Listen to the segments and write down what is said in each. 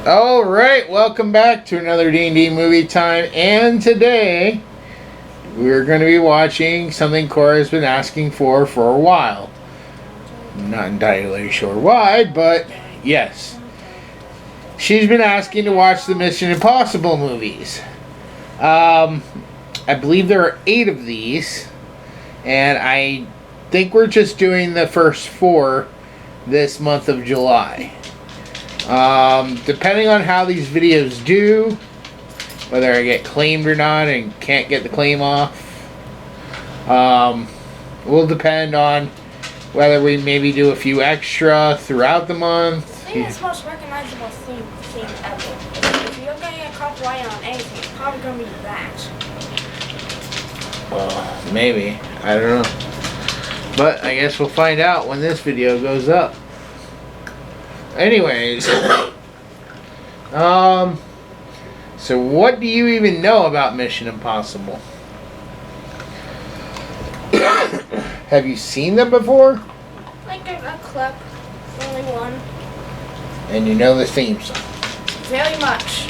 Alright, welcome back to another D&D movie time, and today we're going to be watching something Cora's been asking for a while. I'm not entirely sure why, but yes. She's been asking to watch the Mission Impossible movies. I believe there are 8 of these, and I think we're just doing the first 4 this month of July. Depending on how these videos do, whether I get claimed or not and can't get the claim off, will depend on whether we maybe do a few extra throughout the month. I think it's the most recognizable theme ever. If you're going to get copyright on anything, it's probably going to be that. Well, maybe. I don't know. But I guess we'll find out when this video goes up. Anyways, so what do you even know about Mission Impossible? Have you seen them before? Like a clip, only one. And you know the theme song? Very much.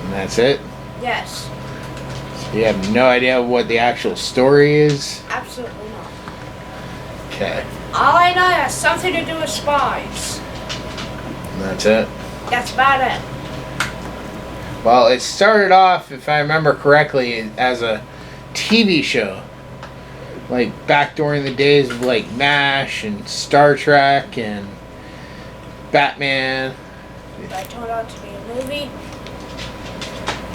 And that's it? Yes. So you have no idea what the actual story is? Absolutely not. Okay. All I know has something to do with spies. And that's it? That's about it. Well, it started off, if I remember correctly, as a TV show. Like, back during the days of, like, MASH and Star Trek and Batman. That turned out to be a movie.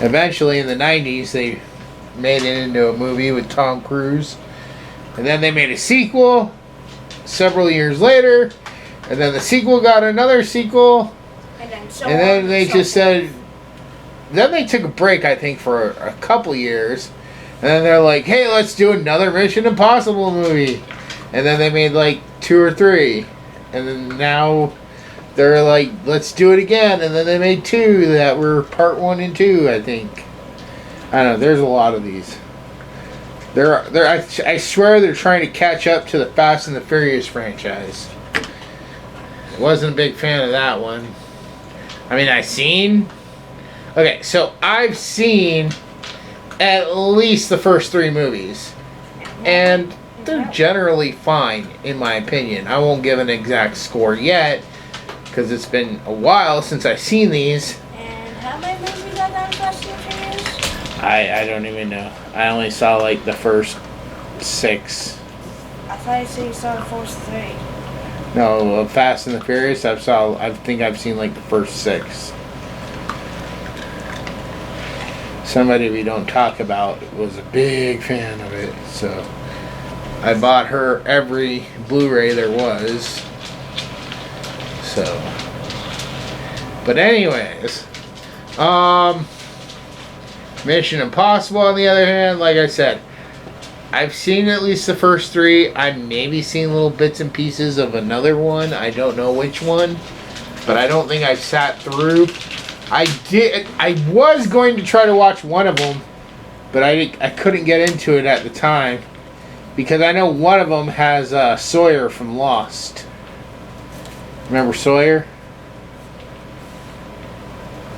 Eventually, in the 90s, they made it into a movie with Tom Cruise. And then they made a sequel several years later. And then the sequel got another sequel. And then they just said... Then they took a break, I think, for a couple years. And then they're like, hey, let's do another Mission Impossible movie. And then they made like 2 or 3. And then now they're like, let's do it again. And then they made 2 that were part 1 and 2, I think. I don't know, there's a lot of these. I swear they're trying to catch up to the Fast and the Furious franchise. Wasn't a big fan of that one. I mean, Okay, so I've seen at least the first 3 movies. And they're generally fine, in my opinion. I won't give an exact score yet, because it's been a while since I've seen these. And how many movies are there in Fast and Furious? I don't even know. I only saw like the first 6. I thought you said you saw the first 3. No, Fast and the Furious, I think I've seen like the first 6. Somebody we don't talk about was a big fan of it, so I bought her every Blu-ray there was. So, but anyways, Mission Impossible on the other hand, like I said, I've seen at least the first 3. I've maybe seen little bits and pieces of another one. I don't know which one, but I don't think I've sat through. I was going to try to watch one of them, but I couldn't get into it at the time because I know one of them has Sawyer from Lost. Remember Sawyer?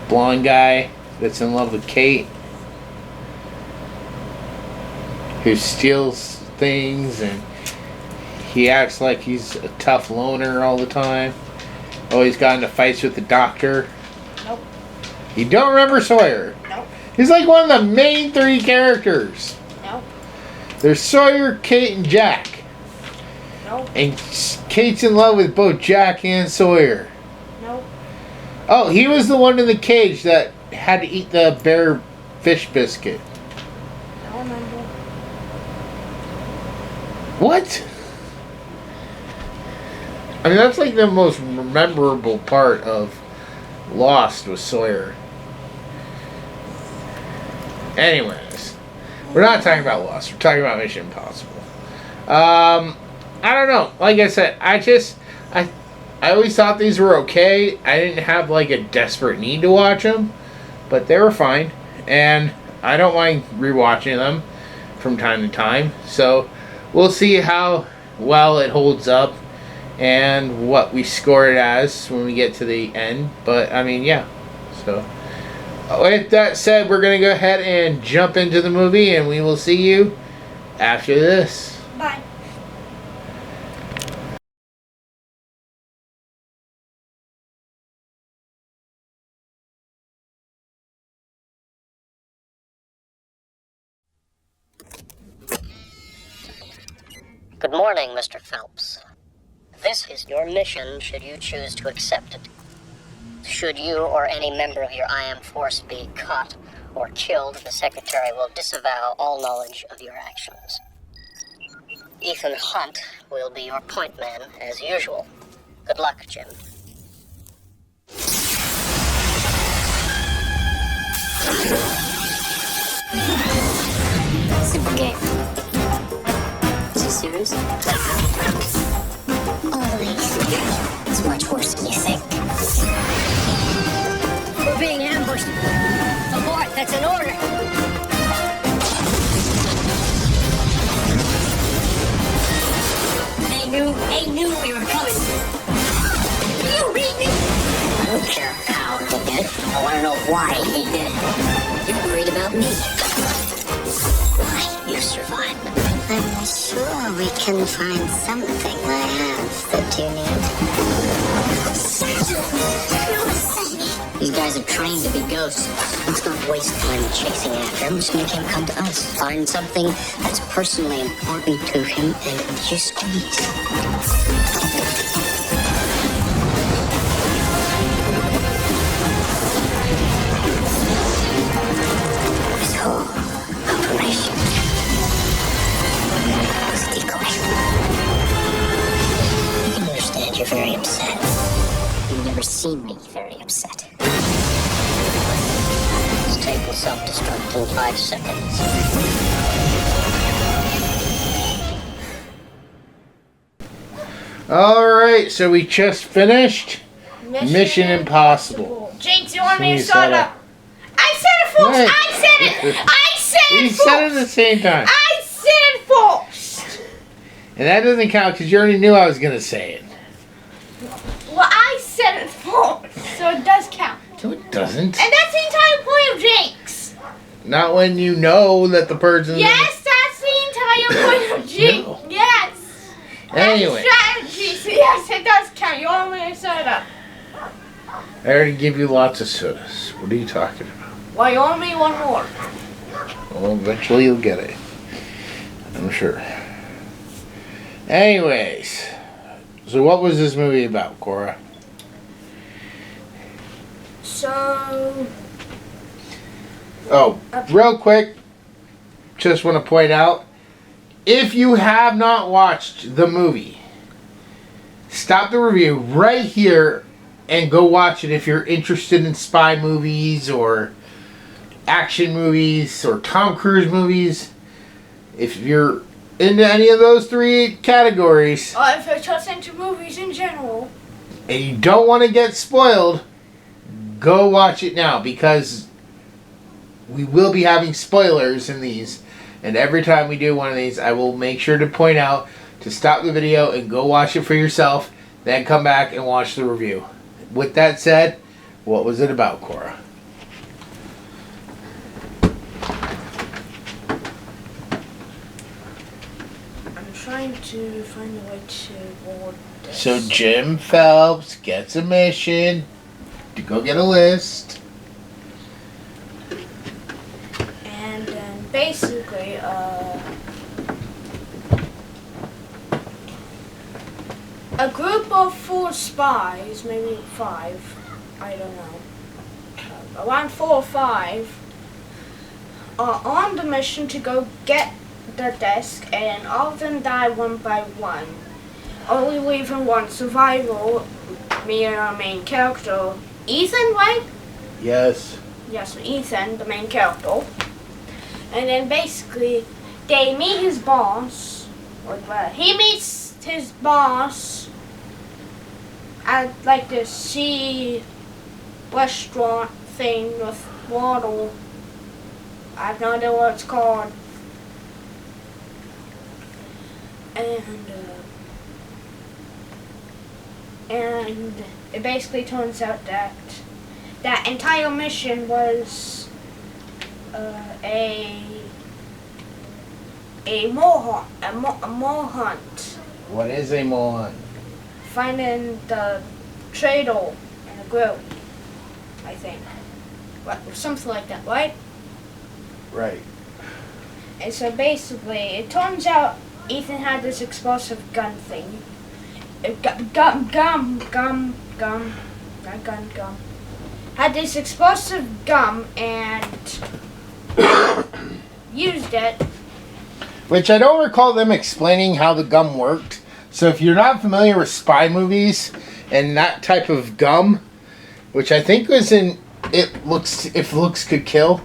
Blonde guy that's in love with Kate, who steals things and he acts like he's a tough loner all the time. Always got into fights with the doctor. Nope. You don't remember Sawyer? Nope. He's like one of the main 3 characters. Nope. There's Sawyer, Kate, and Jack. Nope. And Kate's in love with both Jack and Sawyer. Nope. Oh, he was the one in the cage that had to eat the bear fish biscuit. I don't remember. What? I mean, that's like the most memorable part of Lost was Sawyer. Anyways, we're not talking about Lost. We're talking about Mission Impossible. I don't know. Like I said, I always thought these were okay. I didn't have like a desperate need to watch them, but they were fine. And I don't mind rewatching them from time to time. So we'll see how well it holds up and what we score it as when we get to the end. But I mean, yeah. So with that said, we're gonna go ahead and jump into the movie, and we will see you after this. Bye. Good morning, Mr. Phelps. This is your mission should you choose to accept it. Should you or any member of your IM force be caught or killed, the Secretary will disavow all knowledge of your actions. Ethan Hunt will be your point man, as usual. Good luck, Jim. Simple game. Is it serious? Always. It's much worse than you think. We're being ambushed. Abort, that's an order. They knew we were coming. You beat me. I don't care how he did it. I want to know why he did it. You're worried about me. Why you survived. I'm sure we can find something I have that you need. These guys are trained to be ghosts. Let's not waste time chasing after him. Just make him come to us. Find something that's personally important to him and just squeeze. This whole operation was a decoy. I can understand you're very upset. You've never seen me very upset. This tape will self-destruct in 5 seconds. Alright, so we just finished Mission Impossible. Jinx, you want me to Sweet start soda. up? I said it first! Wait. I said it! I said We it said it at first! the same time. I said it first! And that doesn't count because you already knew I was going to say it. Well, I said it first, so it does count. No, it doesn't. And that's the entire point of Jinx. Not when you know that the person's... Yes, that's the entire point of Jinx. No. Yes. Anyway. That's strategy, so yes, it does count. You want me to soda? I already give you lots of sodas. What are you talking about? Well, you want me one more. Well, eventually you'll get it. I'm sure. Anyways. So what was this movie about, Cora? So... Oh, real quick. Just want to point out. If you have not watched the movie, stop the review right here and go watch it if you're interested in spy movies or action movies or Tom Cruise movies. If you're into any of those 3 categories if you're just into movies in general. and you don't want to get spoiled, go watch it now because we will be having spoilers in these. And every time we do one of these, I will make sure to point out to stop the video and go watch it for yourself. Then come back and watch the review. With that said, what was it about, Cora? I'm trying to find a way to word this. So Jim Phelps gets a mission to go get a list. And then basically, a group of 4 spies, maybe 5, I don't know, around 4 or 5, are on the mission to go get the desk, and all of them die one by one. Only leaving one survivor, me and our main character, Ethan, right? Yes. Yes, Ethan, the main character. And then basically, they meet his boss, or he meets his boss at like this sea restaurant thing with water. I have no idea what it's called. And And it basically turns out that that entire mission was a mole hunt. What is a mole hunt? Finding the traitor in a grill, I think. Something like that, right? Right. And so basically, it turns out Ethan had this explosive gun thing. Gum. Had this explosive gum and used it. Which I don't recall them explaining how the gum worked. So if you're not familiar with spy movies and that type of gum, which I think was in If Looks Could Kill,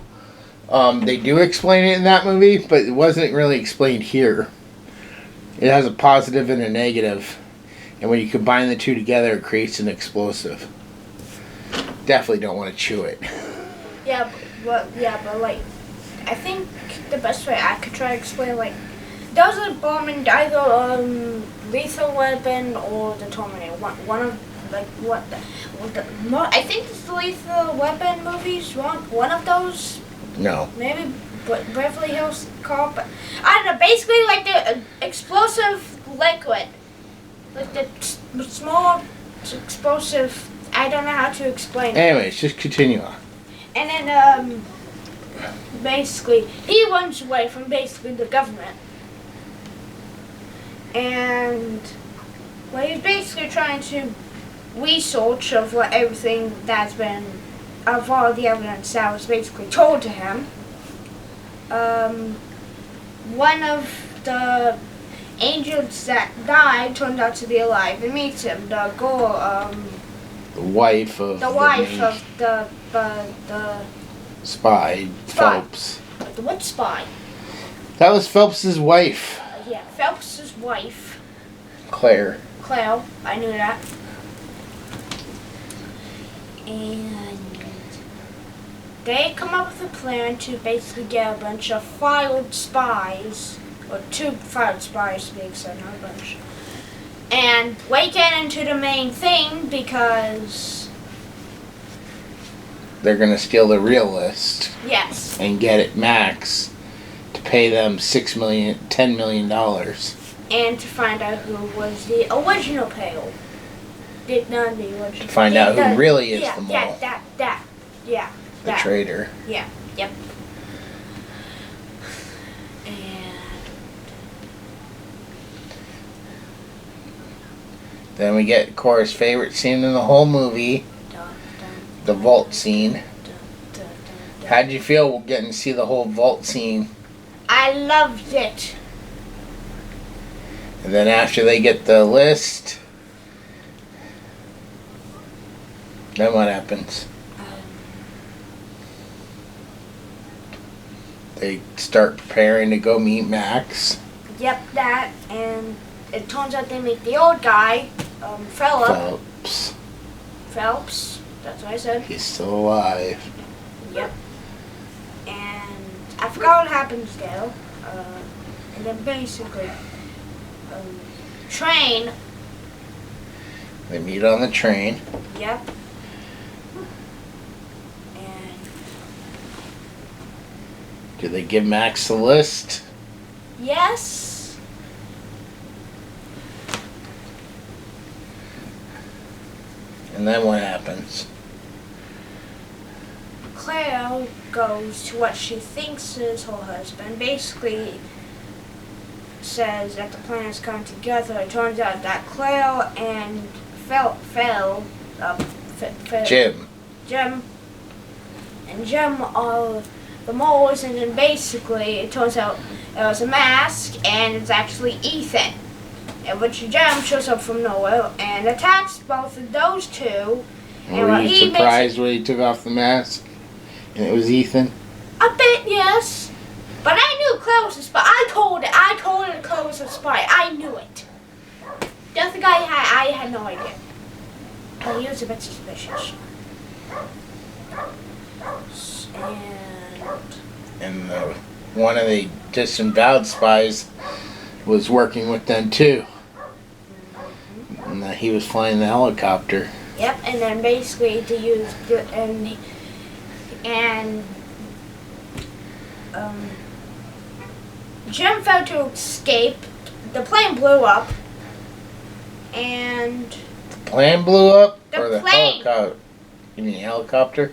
they do explain it in that movie, but it wasn't really explained here. It has a positive and a negative, and when you combine the two together, it creates an explosive. Definitely don't want to chew it. Yeah, but like, I think the best way I could try to explain, like, does a bomb in either Lethal Weapon or the Terminator? One of, like, I think it's the Lethal Weapon movies. One of those. No. Maybe Beverly Hills Cop. I don't know. Basically, like the explosive liquid, like the small explosive. I don't know how to explain it. Anyways, just continue on. And then basically, he runs away from basically the government, and well, he's basically trying to research of what everything that's been. Of all the evidence that was basically told to him. One of the angels that died turned out to be alive and meets him. The girl, The wife of the wife of the spy, Phelps. What spy? That was Phelps's wife. Yeah, Phelps's wife. Claire. Claire, I knew that. And they come up with a plan to basically get a bunch of filed spies, or 2 filed spies to be exact, not a bunch, and break into the main thing because They're gonna steal the real list yes, and get it max to pay them $10 million. and to find out who was the original payroll. Not the original. To find out who really is the mole. Yeah. The traitor. Yeah, yep. And Then we get Cora's favorite scene in the whole movie, the vault scene. How'd you feel getting to see the whole vault scene? I loved it. And then after they get the list, then what happens? They start preparing to go meet Max. Yep, that, and it turns out they meet the old guy, Phelps. Phelps, that's what I said. He's still alive. Yep. And I forgot what happens there. And then basically, train. They meet on the train. Yep. And Do they give Max the list? yes. And then what happens? Claire goes to what she thinks is her husband. Basically says that the plan is coming together. It turns out that Claire and Jim are the moles, and then basically it turns out it was a mask, and it's actually Ethan. In which Jim shows up from nowhere and attacks both of those two. Were you surprised when he took off the mask and it was Ethan? A bit, yes. But I knew Claire was a spy. I told her Claire was a spy. I knew it. The other guy, I had no idea. But he was a bit suspicious. And one of the disavowed spies was working with them too. And he was flying the helicopter. Yep, and then basically to use Jim failed to escape. The plane blew up, and The plane blew up? The or the plane. helicopter? You mean helicopter?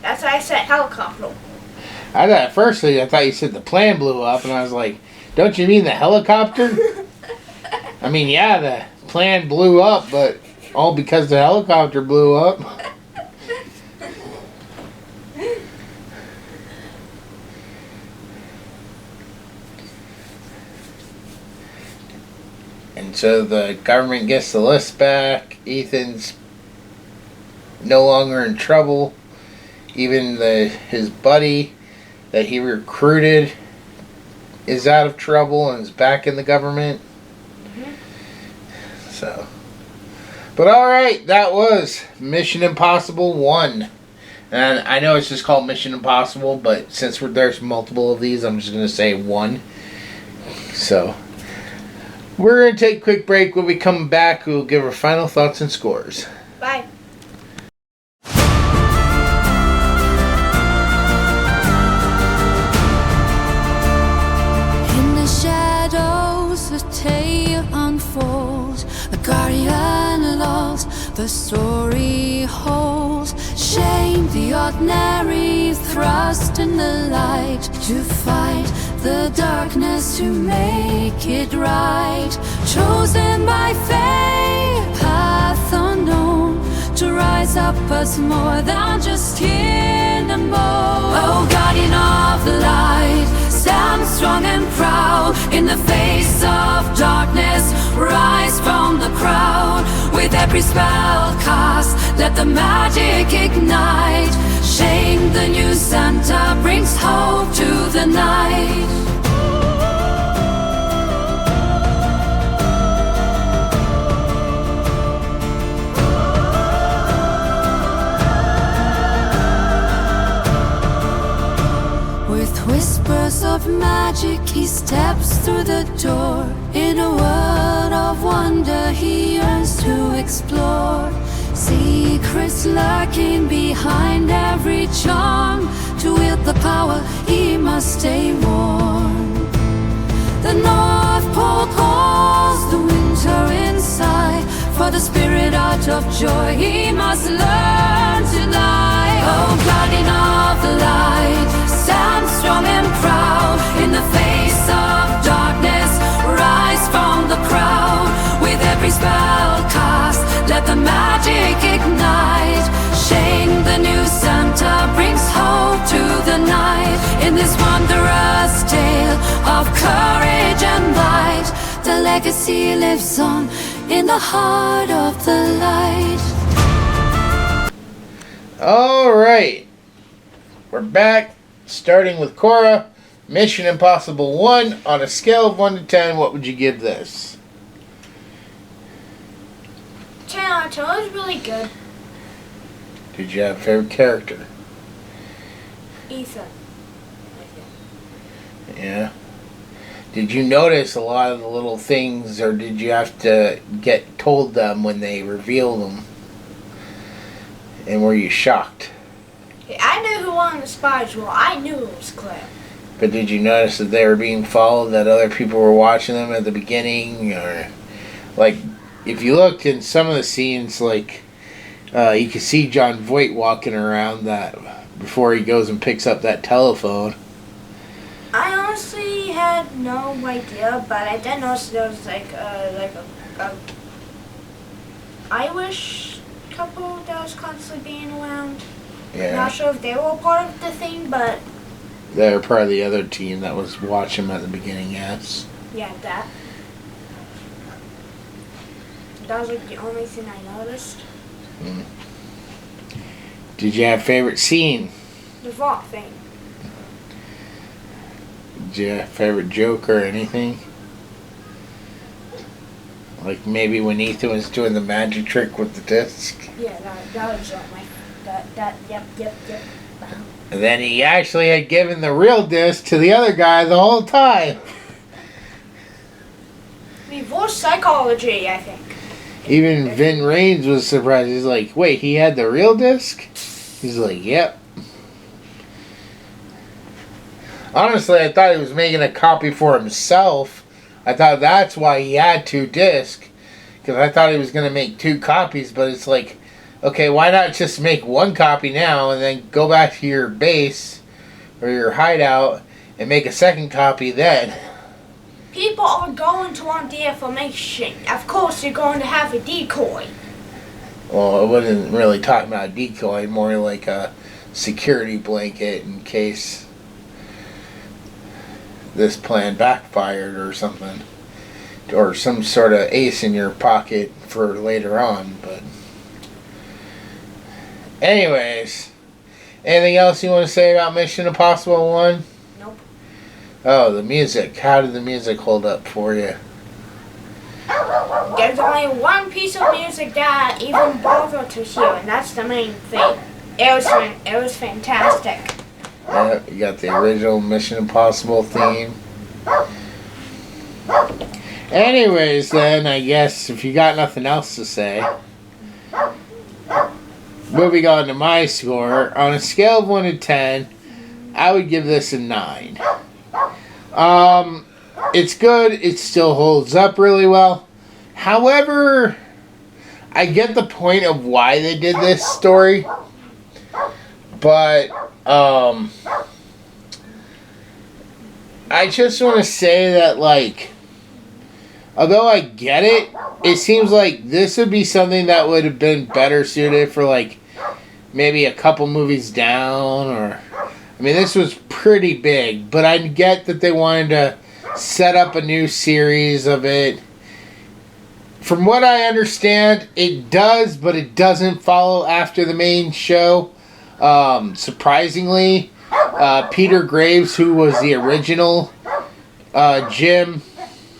that's why I said helicopter. At first I thought you said the plane blew up, and I was like, don't you mean the helicopter? I mean, yeah, the plane blew up, but all because the helicopter blew up. And so the government gets the list back. Ethan's no longer in trouble. Even his buddy that he recruited is out of trouble and is back in the government. So, but alright, that was Mission Impossible 1. And I know it's just called Mission Impossible, but since there's multiple of these, I'm just going to say 1. So, we're going to take a quick break. When we come back, we'll give our final thoughts and scores. Bye. In the shadows, the tale unfolds. The guardian loves, the story holds. Shame the ordinary, thrust in the light to fight the darkness to make it right. Chosen by fate, path unknown, to rise up as more than just skin and bone. Oh, guardian of the light, stand strong and proud in the face of darkness. Rise from the crowd with every spell cast. Let the magic ignite. Shame the new Santa brings hope to the night. With whispers of magic he steps through the door. In a world of wonder he yearns to explore. Secrets lurking behind every charm. To wield the power he must stay warm. The North Pole calls the winter inside. For the spirit out of joy he must learn to lie. Oh, guardian of the light, stand strong and proud in the face of darkness. Rise from the crowd with every spell cast. Let the magic ignite. Shame the new Santa brings hope to the night. In this wondrous tale of courage and light, the legacy lives on in the heart of the light. Alright, we're back, starting with Cora. Mission Impossible 1, on a scale of 1 to 10, what would you give this? 10 out of 10. It was really good. Did you have a favorite character? Ethan. Yeah. Did you notice a lot of the little things, or did you have to get told them when they revealed them? And were you shocked? I knew who one of the spies were. I knew it was Claire. But did you notice that they were being followed, that other people were watching them at the beginning? Or, like, if you look in some of the scenes, like, you can see Jon Voight walking around that before he goes and picks up that telephone. I honestly had no idea, but I did notice there was like a Irish couple that was constantly being around. Yeah. Not sure if they were part of the thing, but They were part of the other team that was watching him at the beginning, yes. yeah, that. That was like the only thing I noticed. Did you have a favorite scene? The vault thing. Did you have a favorite joke or anything? Like maybe when Ethan was doing the magic trick with the disc. Yeah, that was my yep. And then he actually had given the real disc to the other guy the whole time. Reverse psychology, I think. Even Ving Rhames was surprised. He's like, wait, he had the real disc? He's like, yep. Honestly, I thought he was making a copy for himself. I thought that's why he had 2 discs. Because I thought he was going to make 2 copies, but it's like, okay, why not just make 1 copy now and then go back to your base or your hideout and make a second copy then? People are going to want the information. Of course, you're going to have a decoy. Well, I wasn't really talking about a decoy, more like a security blanket in case this plan backfired or something. Or some sort of ace in your pocket for later on, but... Anyways, anything else you want to say about Mission Impossible 1? Nope. Oh, the music. How did the music hold up for you? There's only one piece of music that I even bother to hear, and that's the main thing. It was fantastic. Yeah, you got the original Mission Impossible theme. Anyways, then, I guess, if you got nothing else to say, moving on to my score, on a scale of 1 to 10, I would give this a 9. It's good, it still holds up really well. However, I get the point of why they did this story, but, I just want to say that, like, although I get it, it seems like this would be something that would have been better suited for, like, maybe a couple movies down, or... I mean, this was pretty big, but I get that they wanted to set up a new series of it. From what I understand, it does, but it doesn't follow after the main show. Surprisingly, Peter Graves, who was the original Jim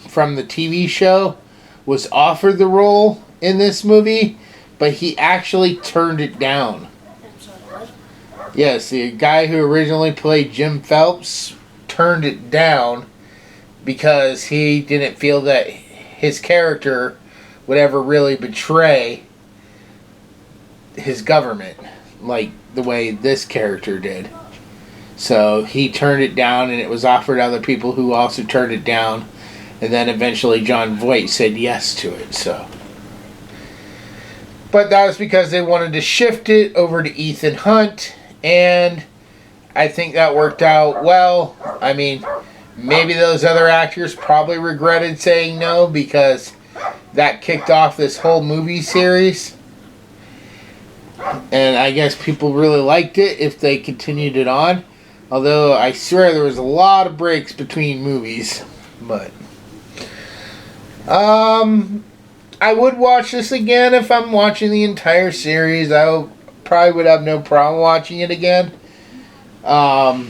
from the TV show, was offered the role in this movie, but he actually turned it down. Yes, the guy who originally played Jim Phelps turned it down because he didn't feel that his character would ever really betray his government like the way this character did. So he turned it down, and it was offered to other people who also turned it down, and then eventually Jon Voight said yes to it. So, but that was because they wanted to shift it over to Ethan Hunt, and I think that worked out well. I mean, maybe those other actors probably regretted saying no because that kicked off this whole movie series. And I guess people really liked it if they continued it on. Although I swear there was a lot of breaks between movies. But I would watch this again if I'm watching the entire series. Probably would have no problem watching it again. I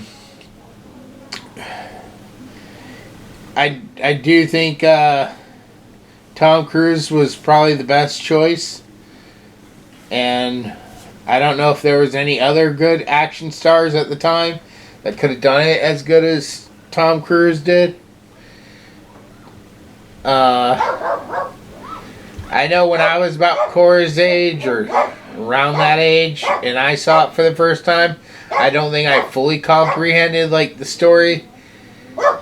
do think Tom Cruise was probably the best choice. And I don't know if there was any other good action stars at the time that could have done it as good as Tom Cruise did. I know when I was about Cora's age or around that age and I saw it for the first time, I don't think I fully comprehended like the story.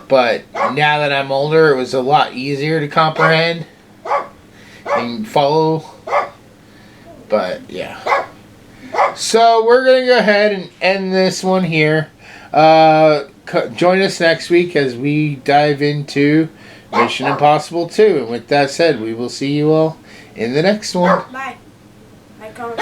But now that I'm older, it was a lot easier to comprehend and follow. But yeah. So we're going to go ahead and end this one here. Join us next week as we dive into Mission Impossible 2. And with that said, we will see you all in the next one. Bye. Bye, comment.